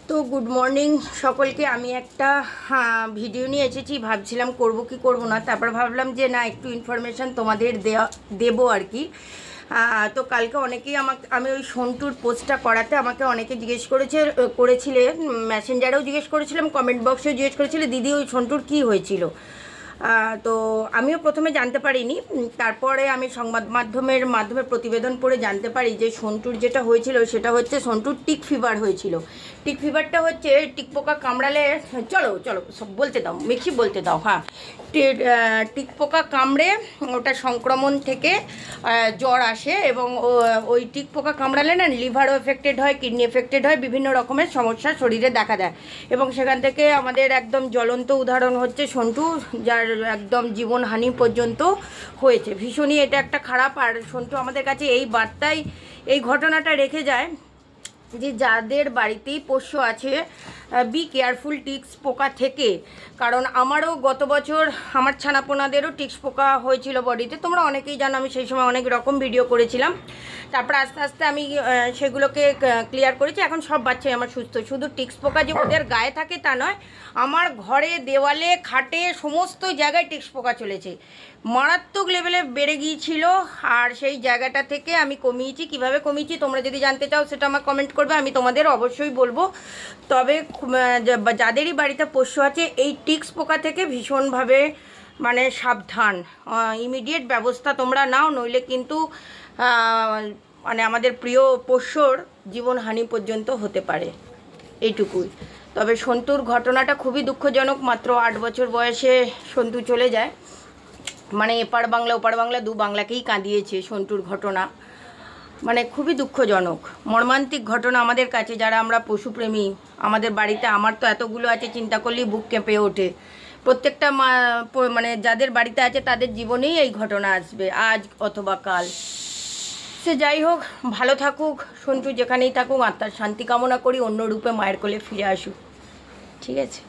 তো good morning সকলকে। আমি একটা ভিডিও নিয়ে এসেছি, ভাবছিলাম করব কি করব না, তারপর ভাবলাম যে না, একটু ইনফরমেশান তোমাদের দেবো আর কি। তো কালকে অনেকেই আমি ওই সন্টুর পোস্টটা করাতে আমাকে অনেকে জিজ্ঞেস করেছিলে, মেসেঞ্জারেও জিজ্ঞেস করেছিলাম, কমেন্ট বক্সেও জিজ্ঞেস করেছিলে, দিদি ওই সন্টুর কী হয়েছিল। তো আমিও প্রথমে জানতে পারিনি, তারপরে আমি সংবাদ মাধ্যমে প্রতিবেদন পড়ে জানতে পারি যে সন্টুর যেটা হয়েছিল সেটা হচ্ছে সন্টুর টিক ফিভার হয়েছিল। টিক ফিভারটা হচ্ছে টিক পোকা কামড়ালে, চলো সব বলতে দাও, মিক্সি বলতে দাও। হ্যাঁ, টিক পোকা কামড়ে ওটা সংক্রমণ থেকে জ্বর আসে, এবং ওই টিক পোকা কামড়ালে না লিভারও এফেক্টেড হয়, কিডনি এফেক্টেড হয়, বিভিন্ন রকমের সমস্যা শরীরে দেখা দেয়। এবং সেখান থেকে আমাদের একদম জ্বলন্ত উদাহরণ হচ্ছে সন্টু, যার একদম জীবনহানি পর্যন্ত হয়েছে। ভীষণই এটা একটা খারাপ। আর সন্টু আমাদের কাছে এই বার্তায়, এই ঘটনাটা রেখে যায় যে যাদের বাড়িতেই পোষ্য আছে, বি কেয়ারফুল টিক্স পোকা থেকে। কারণ আমারও গত বছর আমার ছানাপোনাদেরও টিক্স পোকা হয়েছিল বডিতে, তোমরা অনেকেই জানো, আমি সেই সময় অনেক রকম ভিডিও করেছিলাম। তারপর আস্তে আস্তে আমি সেগুলোকে ক্লিয়ার করেছি। এখন সব বাচ্চাই আমার সুস্থ। শুধু টিক্স পোকা যে ওদের গায়ে থাকে তা নয়, আমার ঘরে, দেওয়ালে, খাটে, সমস্ত জায়গায় টিক্স পোকা চলেছে, মারাত্মক লেভেলে বেড়ে গিয়েছিল। আর সেই জায়গাটা থেকে আমি কমিয়েছি। কিভাবে কমিয়েছি তোমরা যদি জানতে চাও সেটা আমার কমেন্ট করবে, আমি তোমাদের অবশ্যই বলবো। তবে যাদেরই বাড়িতে পোষ্য আছে, এই টিক্স পোকা থেকে ভীষণভাবে মানে সাবধান, ইমিডিয়েট ব্যবস্থা তোমরা নাও, নইলে কিন্তু মানে আমাদের প্রিয় পোষ্যর জীবনহানি পর্যন্ত হতে পারে, এইটুকুই। তবে সন্তুর ঘটনাটা খুবই দুঃখজনক। মাত্র 8 বছর বয়সে সন্তু চলে যায়, মানে এপার বাংলা ওপার বাংলা দু বাংলাকেই কাঁদিয়েছে সন্তুর ঘটনা। মানে খুবই দুঃখজনক, মর্মান্তিক ঘটনা আমাদের কাছে, যারা আমরা পশুপ্রেমী। আমাদের বাড়িতে, আমার তো এতগুলো আছে, চিন্তা করলেই বুক কেঁপে ওঠে। প্রত্যেকটা মানে যাদের বাড়িতে আছে তাদের জীবনেই এই ঘটনা আসবে, আজ অথবা কাল। সে যাই হোক, ভালো থাকুক সন্তু, যেখানেই থাকুক, আত্মার শান্তি কামনা করি। অন্য রূপে মায়ের কোলে ফিরে আসুক। ঠিক আছে।